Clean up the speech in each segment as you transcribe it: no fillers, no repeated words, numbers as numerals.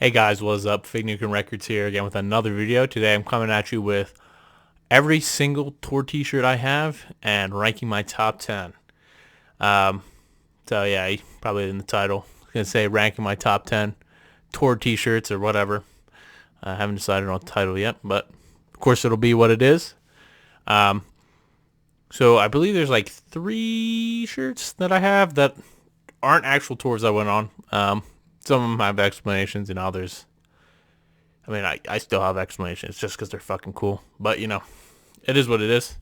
Hey guys, what's up? Fig Nukem Records here again with another video. Today I'm coming at you with every single tour t-shirt I have and ranking my top 10. Um, so yeah, probably in the title. I was going to say ranking my top 10 tour t-shirts or whatever. I haven't decided on the title yet, but of course it'll be what it is. Um, so I believe there's like 3 shirts that I have that aren't actual tours I went on. Some of them have explanations and others, I still have explanations just because they're fucking cool. But, it is what it is.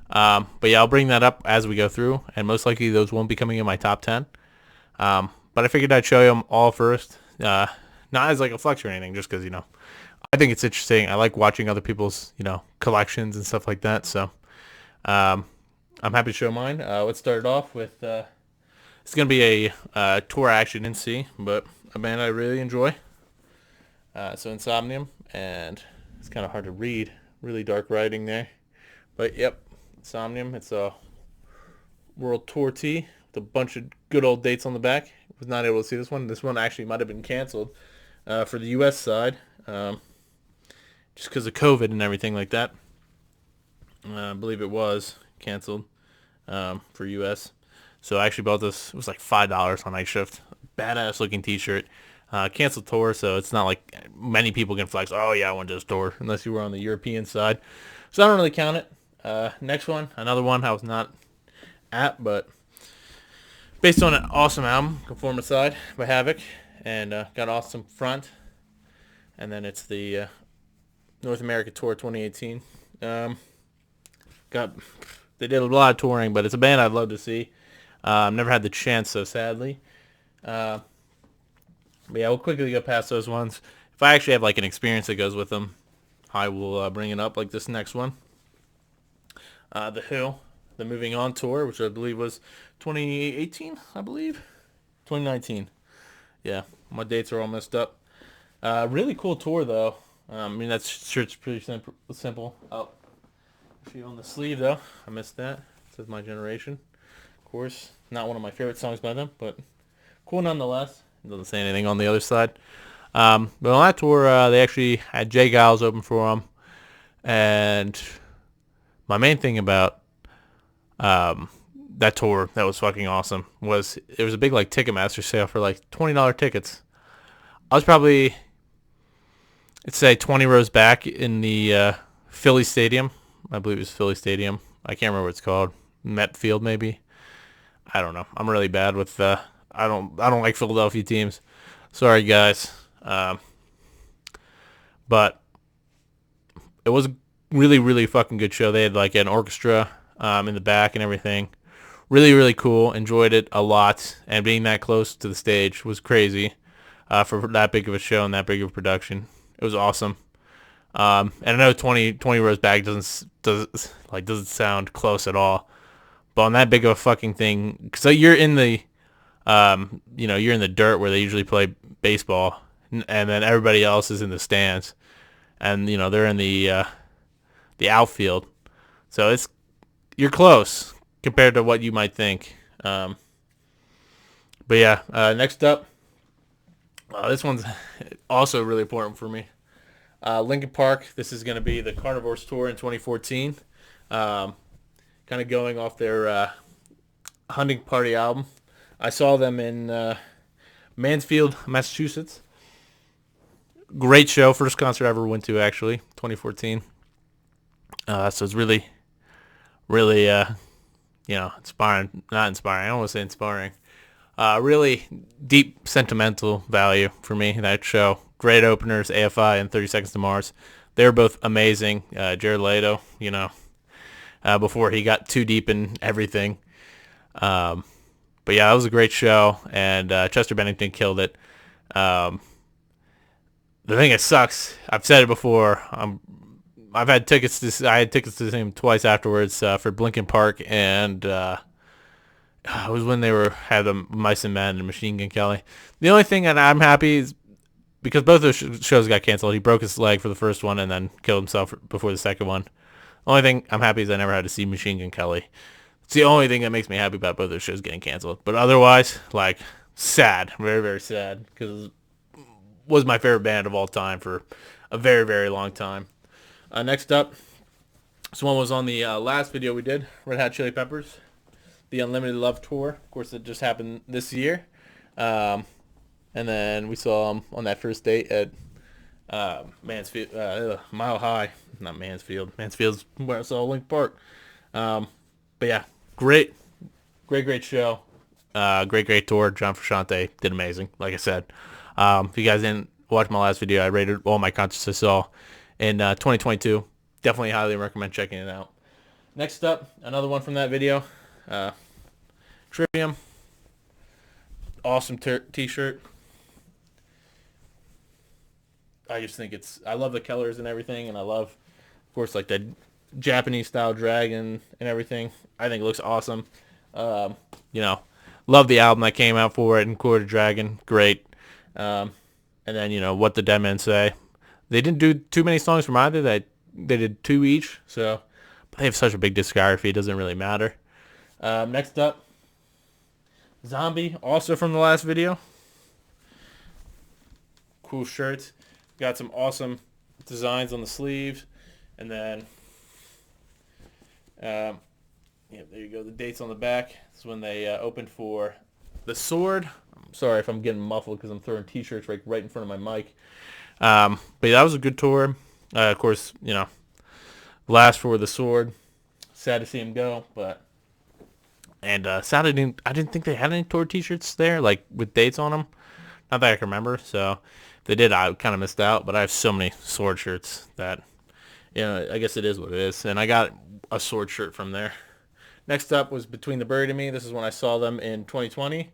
But yeah, I'll bring that up as we go through, and most likely those won't be coming in my top 10. But I figured I'd show you them all first. Not as like a flex or anything, just because, I think it's interesting. I like watching other people's, collections and stuff like that. So um, I'm happy to show mine. Let's start it off with, it's going to be a tour I actually didn't see, but a band I really enjoy. So Insomnium, and it's kind of hard to read. Really dark writing there. But yep, Insomnium. It's a world tour tee with a bunch of good old dates on the back. Was not able to see this one. This one actually might have been canceled for the U.S. side, just because of COVID and everything like that. I believe it was canceled for U.S. So I actually bought this. It was like $5 on Night Shift. Badass looking T-shirt. Canceled tour, so it's not like many people can flex. Oh yeah, I went to this tour, unless you were on the European side. So I don't really count it. Next one, another one I was not at, but based on an awesome album, Conformicide by Havoc, and got an awesome front. And then it's the North America Tour 2018. Got They did a lot of touring, but it's a band I'd love to see. Never had the chance, so sadly. But yeah, we'll quickly go past those ones. If I actually have like an experience that goes with them, I will bring it up, like this next one. The Who, the Moving On tour, which I believe was 2018, I believe. 2019. Yeah, my dates are all messed up. Really cool tour, though. That shirt's pretty simple. Oh, actually on the sleeve, though. I missed that. It says My Generation. Of course, not one of my favorite songs by them, but cool nonetheless. It doesn't say anything on the other side. But on that tour, they actually had Jay Giles open for them. And my main thing about that tour that was fucking awesome was it was a big like Ticketmaster sale for like $20 tickets. I was probably, let's say, 20 rows back in the Philly Stadium. I believe it was Philly Stadium. I can't remember what it's called. Met Field, maybe. I don't know. I'm really bad with. I don't like Philadelphia teams. Sorry, guys. But it was a really, really fucking good show. They had like an orchestra in the back and everything. Really, really cool. Enjoyed it a lot. And being that close to the stage was crazy for that big of a show and that big of a production. It was awesome. And I know 20 rows back doesn't sound close at all. But on that big of a fucking thing, so you're in the you're in the dirt where they usually play baseball, and then everybody else is in the stands, and they're in the outfield. So you're close compared to what you might think. But yeah, next up, this one's also really important for me. Linkin Park. This is going to be the Carnivores tour in 2014. Kind of going off their Hunting Party album. I saw them in Mansfield, Massachusetts. Great show. First concert I ever went to, actually, 2014. So it's really, really, inspiring. Not inspiring. I don't want to say inspiring. Really deep sentimental value for me, that show. Great openers, AFI and 30 Seconds to Mars. They were both amazing. Jared Leto, before he got too deep in everything. But yeah, that was a great show, and Chester Bennington killed it. The thing that sucks, I've said it before. I had tickets to see him twice afterwards for Linkin Park, and it was when they had the Mice and Men and Machine Gun Kelly. The only thing that I'm happy is because both those shows got canceled. He broke his leg for the first one and then killed himself before the second one. The only thing I'm happy is I never had to see Machine Gun Kelly. It's the only thing that makes me happy about both those shows getting canceled. But otherwise, like, sad. Very, very sad. Because was my favorite band of all time for a very, very long time. Next up, this one was on the last video we did, Red Hot Chili Peppers, the Unlimited Love Tour. Of course, it just happened this year. And then we saw them on that first date at Mansfield, Mile High. Not Mansfield. Mansfield's where I saw Linkin Park. But yeah, great show. Great tour. John Frusciante did amazing, like I said. If you guys didn't watch my last video, I rated all my concerts I saw in 2022. Definitely highly recommend checking it out. Next up, another one from that video. Trivium. Awesome t-shirt. I just think I love the colors and everything, and I love, of course, like the Japanese style dragon and everything. I think it looks awesome. Love the album that came out for it, and Quarter Dragon, great. And then, What the Dead Men Say. They didn't do too many songs from either. They did 2 each, but they have such a big discography, it doesn't really matter. Next up, Zombie, also from the last video. Cool shirts. Got some awesome designs on the sleeves. And then, there you go. The dates on the back. This is when they opened for The Sword. I'm sorry if I'm getting muffled because I'm throwing t-shirts right in front of my mic. But yeah, that was a good tour. Of course, last for The Sword. Sad to see him go, but... And sad I didn't think they had any tour t-shirts there, like with dates on them. Not that I can remember, so if they did, I kind of missed out. But I have so many Sword shirts that, I guess it is what it is. And I got a Sword shirt from there. Next up was Between the Buried and Me. This is when I saw them in 2020.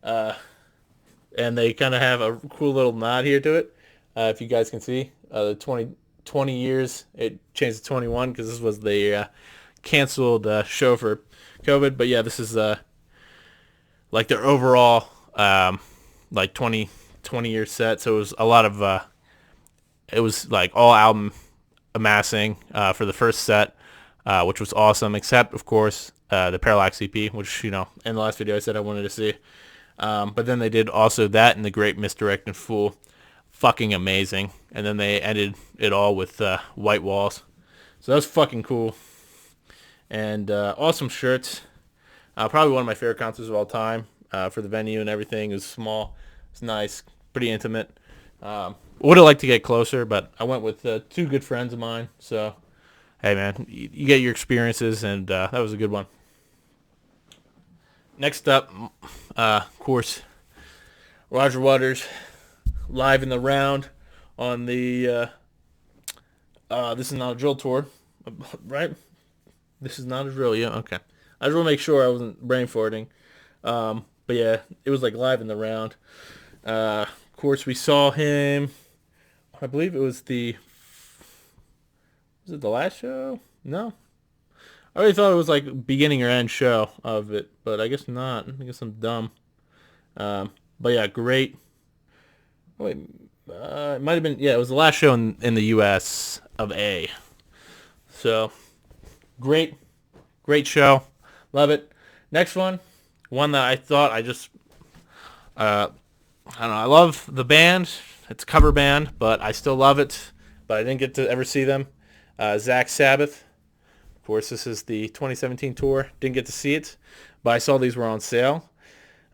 And they kind of have a cool little nod here to it. If you guys can see, the 20 years, it changed to 21 because this was the canceled show for COVID. But yeah, this is like their overall 20 year set. So it was a lot of it was like all album amassing for the first set, which was awesome, except of course the Parallax EP, which in the last video I said I wanted to see. But then they did also that and The Great Misdirected Fool. Fucking amazing. And then they ended it all with White Walls. So that was fucking cool. And awesome shirts. Probably one of my favorite concerts of all time for the venue and everything. It was small. It's nice. Pretty intimate. Would have liked to get closer, but I went with 2 good friends of mine. So, hey, man, you get your experiences, and that was a good one. Next up, of course, Roger Waters, live in the round on the This Is Not a Drill tour, right? This is not a drill, yeah, okay. I just want to make sure I wasn't brain farting. But yeah, it was like live in the round. Of course, we saw him, I believe it was was it the last show? No. I already thought it was like beginning or end show of it, but I guess not. I guess I'm dumb. But yeah, great. Wait, it might have been, yeah, it was the last show in the U.S. of A. So, great show. Love it. Next one that I thought I just, I don't know, I love the band. It's a cover band, but I still love it. But I didn't get to ever see them. Zach Sabbath. Of course, this is the 2017 tour. Didn't get to see it, but I saw these were on sale.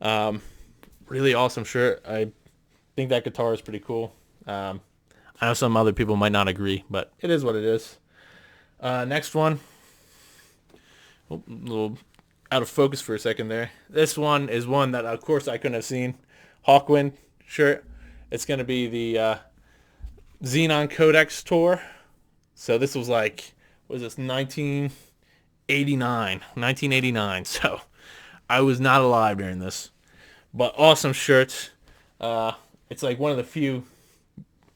Really awesome shirt. I think that guitar is pretty cool. I know some other people might not agree, but it is what it is. Next one. Oh, a little out of focus for a second there. This one is one that, of course, I couldn't have seen. Hawkwind shirt. It's going to be the Xenon Codex tour. So this was like, what was this, 1989. So I was not alive during this. But awesome shirts. It's like one of the few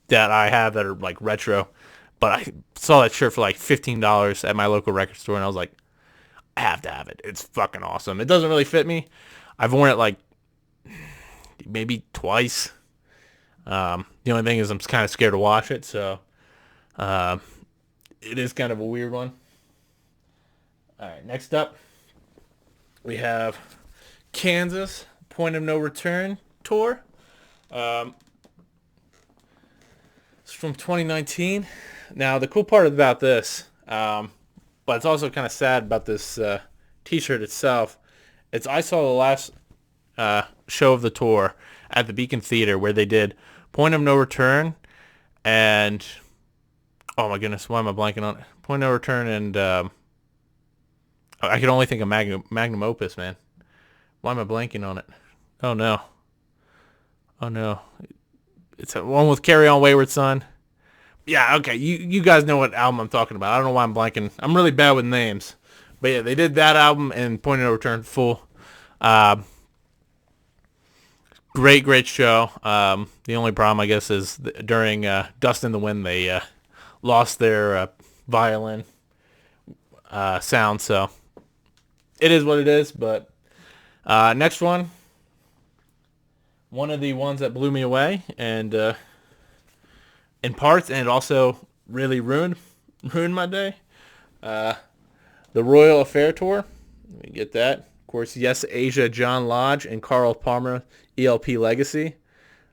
that I have that are like retro. But I saw that shirt for like $15 at my local record store, and I was like, I have to have it. It's fucking awesome. It doesn't really fit me. I've worn it like maybe twice. The only thing is I'm kind of scared to wash it, so it is kind of a weird one. All right, next up, we have Kansas Point of No Return tour. from 2019. Now, the cool part about this, but it's also kind of sad about this T-shirt itself, it's I saw the last show of the tour at the Beacon Theater where they did Point of No Return and, oh my goodness, why am I blanking on it? Point of No Return and I can only think of Magnum Opus, man. Why am I blanking on it? Oh no. Oh no. It's one with Carry On Wayward Son. Yeah, okay. You guys know what album I'm talking about. I don't know why I'm blanking. I'm really bad with names. But yeah, they did that album and Point of No Return full. Great show. The only problem, I guess, is during Dust in the Wind, they lost their violin sound. So it is what it is. But next one of the ones that blew me away, and in parts, and it also really ruined my day. The Royal Affair Tour. Let me get that. Of course, Yes Asia, John Lodge, and Carl Palmer, ELP Legacy.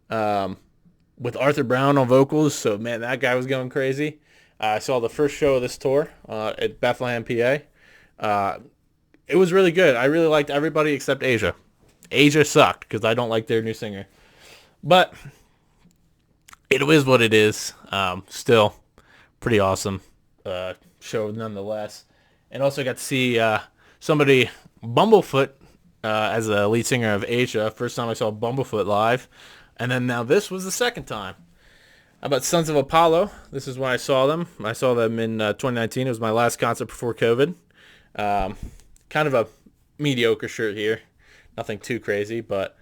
With Arthur Brown on vocals, so man, that guy was going crazy. I saw the first show of this tour at Bethlehem, PA. It was really good. I really liked everybody except Asia. Asia sucked because I don't like their new singer. But it is what it is. Still pretty awesome show nonetheless. And also got to see somebody, Bumblefoot, as a lead singer of Asia. First time I saw Bumblefoot live. And then now this was the second time. How about Sons of Apollo? This is when I saw them. I saw them in 2019. It was my last concert before COVID. Kind of a mediocre shirt here. Nothing too crazy, but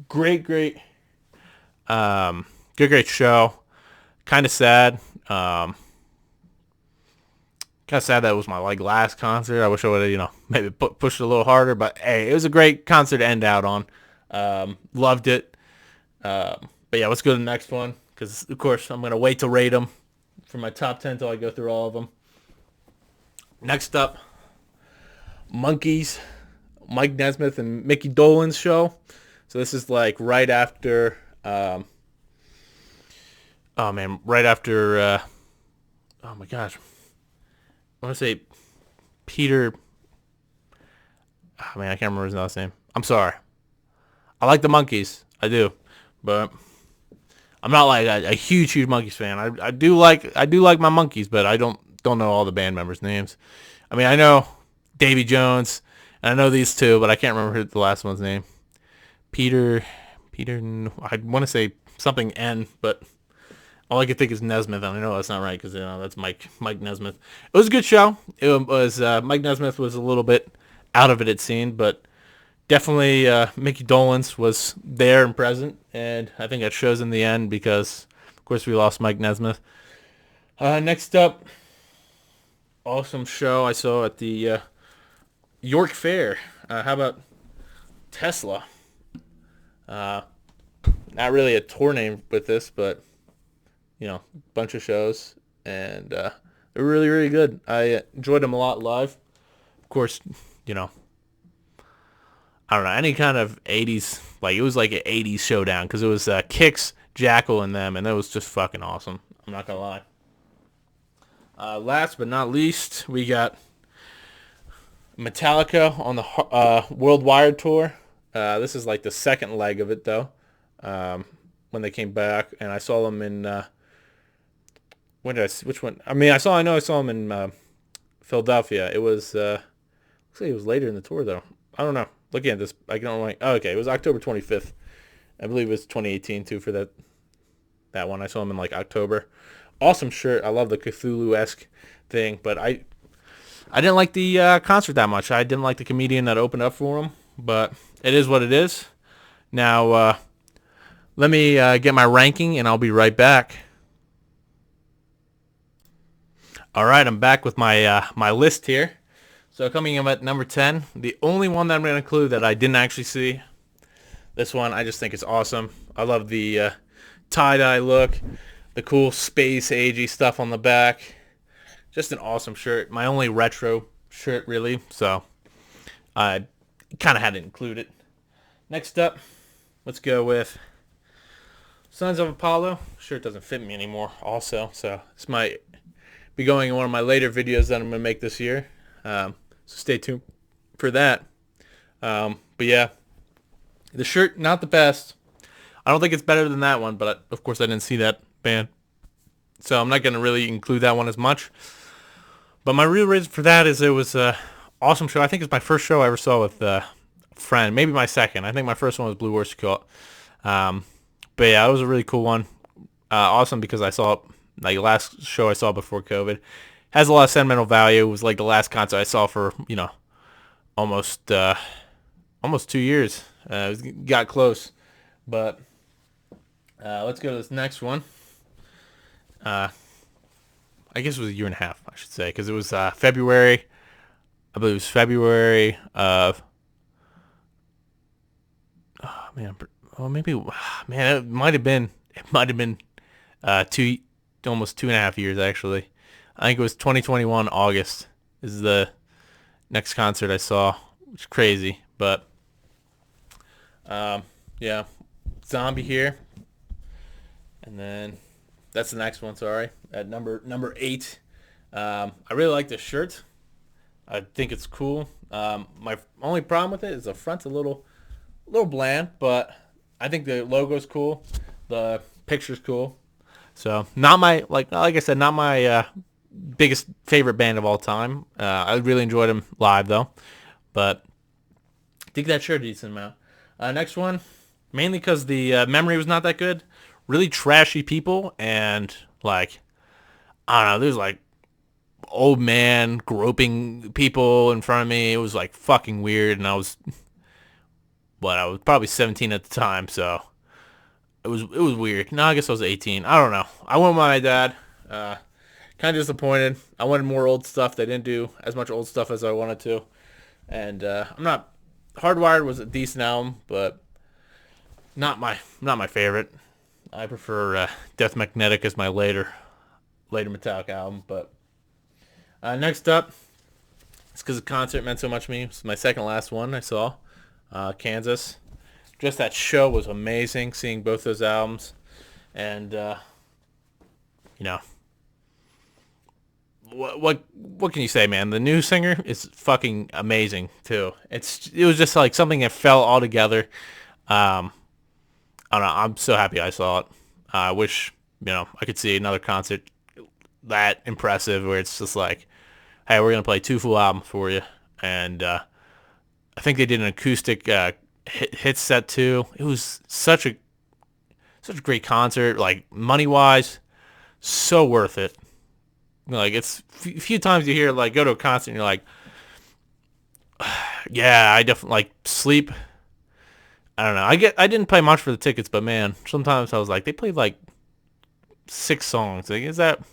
great show. Kind of sad. Kind of sad that it was my last concert. I wish I would have, maybe pushed it a little harder. But hey, it was a great concert to end out on. Loved it. But yeah, let's go to the next one because, of course, I'm gonna wait to rate them for my top 10 till I go through all of them. Next up, Monkees, Mike Nesmith and Mickey Dolenz show. So this is right after. Right after. Oh my gosh. I want to say Peter. Oh man, I can't remember his last name. I'm sorry. I like the Monkees, I do, but I'm not a huge Monkees fan. I do like my Monkees, but I don't know all the band members' names. I mean, I know Davy Jones, and I know these two, but I can't remember the last one's name. Peter. I want to say something N, but all I can think is Nesmith, and I know that's not right because that's Mike Nesmith. It was a good show. It was Mike Nesmith was a little bit out of it, it seemed, but definitely Mickey Dolenz was there and present, and I think that shows in the end because, of course, we lost Mike Nesmith. Next up, awesome show I saw at the York Fair. How about Tesla? Not really a tour name with this, but bunch of shows, and they're really, really good. I enjoyed them a lot live. Of course, I don't know, any kind of 80s, it was like an 80s showdown, because it was Kix, Jackal, and them, and that was just fucking awesome. I'm not going to lie. Last but not least, we got Metallica on the World Wired Tour. This is the second leg of it, though, when they came back, and I saw them in... which one? I mean, I know I saw them in Philadelphia. It was... looks like it was later in the tour, though. I don't know. Looking at this, I don't okay, it was October 25th. I believe it was 2018 too for that one. I saw him in October. Awesome shirt. I love the Cthulhu-esque thing, but I didn't like the concert that much. I didn't like the comedian that opened up for him, but it is what it is. Now, let me get my ranking, and I'll be right back. All right, I'm back with my my list here. So coming in at number 10, the only one that I'm going to include that I didn't actually see, this one, I just think it's awesome. I love the tie-dye look, the cool space agey stuff on the back. Just an awesome shirt. My only retro shirt, really, so I kind of had to include it. Next up, let's go with Sons of Apollo. Shirt doesn't fit me anymore also, so this might be going in one of my later videos that I'm going to make this year. So stay tuned for that. But yeah, the shirt, not the best. I don't think it's better than that one, but of course I didn't see that band. So I'm not going to really include that one as much. But my real reason for that is it was an awesome show. I think it's my first show I ever saw with a friend. Maybe my second. I think my first one was Blue Oyster Cult. But yeah, it was a really cool one. Awesome because I saw it, like, last show I saw before COVID. Has a lot of sentimental value. It was like the last concert I saw for, almost 2 years. It got close. But let's go to this next one. I guess it was a year and a half, I should say, because it was February. I believe it was February of. Oh man, man, it might have been. It might have been almost 2.5 years actually. I think it was 2021 August is the next concert I saw, which is crazy, but yeah, Zombie here, and then that's the next one. Sorry, at number 8. I really like this shirt. I think it's cool. My only problem with it is the front's a little bland, but I think the logo's cool. The picture's cool. So not my like I said, not my biggest favorite band of all time. I really enjoyed them live though, but I think that shirt a decent amount. Next one, mainly because the memory was not that good. Really trashy people and like I don't know. There's like old man groping people in front of me. It was like fucking weird, and I was probably 17 at the time, so it was weird. No, I guess I was 18. I don't know. I went with my dad. Kind of disappointed. I wanted more old stuff. They didn't do as much old stuff as I wanted to, and I'm not. Hardwired was a decent album, but not my favorite. I prefer Death Magnetic as my later Metallica album. But next up, it's because the concert meant so much to me. It's my second last one I saw, Kansas. Just that show was amazing. Seeing both those albums, and what can you say, man? The new singer is fucking amazing too. It was just like something that fell all together. I don't know. I'm so happy I saw it. I wish I could see another concert that impressive where it's just like, hey, we're gonna play 2 full albums for you, and I think they did an acoustic hit set too. It was such a great concert. Like money wise, so worth it. Like it's few times you hear like go to a concert and you're like, yeah, I definitely like sleep. I don't know. I didn't pay much for the tickets, but man, sometimes I was like, they played like 6 songs. Like, is that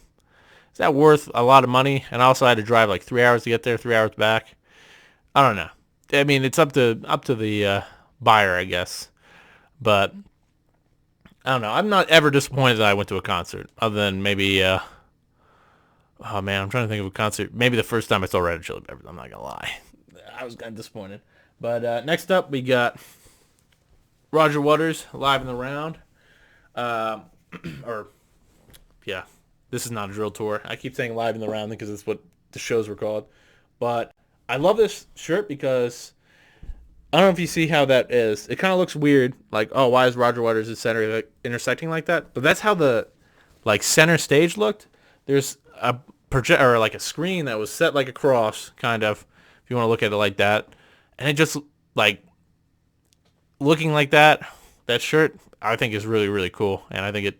worth a lot of money? And I also had to drive like 3 hours to get there, 3 hours back. I don't know. I mean, it's up to the buyer, I guess. But I don't know. I'm not ever disappointed that I went to a concert, other than maybe. Oh man, I'm trying to think of a concert. Maybe the first time I saw Red Hot Chili Peppers. I'm not gonna lie, I was kind of disappointed. But next up, we got Roger Waters, Live in the Round. Or yeah, this is not a drill tour. I keep saying Live in the Round because it's what the shows were called. But I love this shirt because I don't know if you see how that is. It kind of looks weird. Like, oh, why is Roger Waters at center like, intersecting like that? But that's how the like center stage looked. There's a project or like a screen that was set like a cross, kind of, if you want to look at it like that. And it just like looking like that shirt, I think is really, really cool. And I think it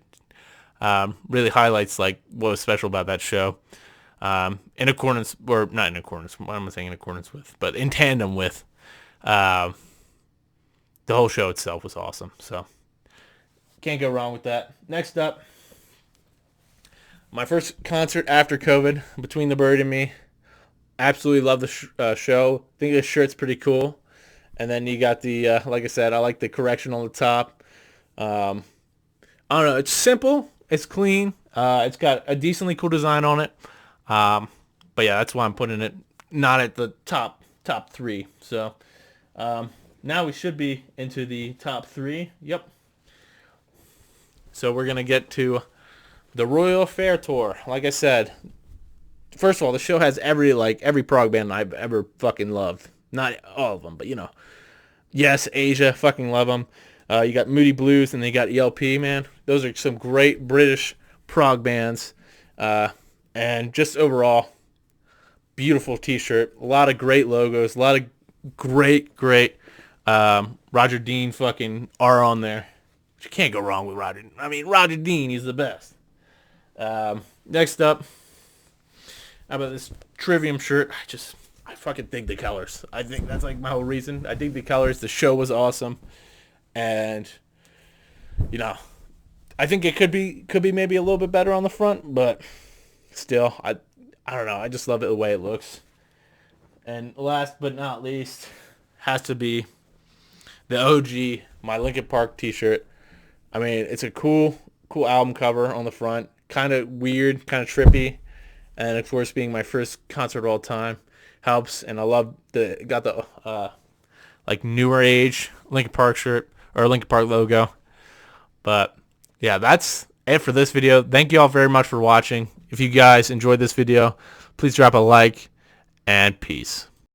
really highlights like what was special about that show. In accordance, or not in accordance, what am I saying in accordance with, but in tandem with the whole show itself was awesome. So can't go wrong with that. Next up, my first concert after COVID, Between the Bird and Me. Absolutely love the show. Think this shirt's pretty cool. And then you got the, like I said, I like the correction on the top. I don't know. It's simple. It's clean. It's got a decently cool design on it. But yeah, that's why I'm putting it not at the top 3. So now we should be into the top 3. Yep. So we're gonna get to the Royal Affair tour. Like I said, first of all, the show has every prog band I've ever fucking loved. Not all of them, but Yes, Asia, fucking love them. You got Moody Blues, and they got ELP, man. Those are some great British prog bands. And just overall, beautiful t-shirt. A lot of great logos. A lot of great Roger Dean fucking R on there. You can't go wrong with Roger. I mean, Roger Dean, he's the best. Next up, how about this Trivium shirt? I fucking dig the colors. I think that's like my whole reason. I dig the colors. The show was awesome. And, I think it could be maybe a little bit better on the front, but still, I don't know. I just love it the way it looks. And last but not least, has to be the OG, my Linkin Park t-shirt. I mean, it's a cool album cover on the front. Kind of weird, kind of trippy. And of course, being my first concert of all time helps. And I love got the newer age Linkin Park shirt or Linkin Park logo. But yeah, that's it for this video. Thank you all very much for watching. If you guys enjoyed this video, please drop a like and peace.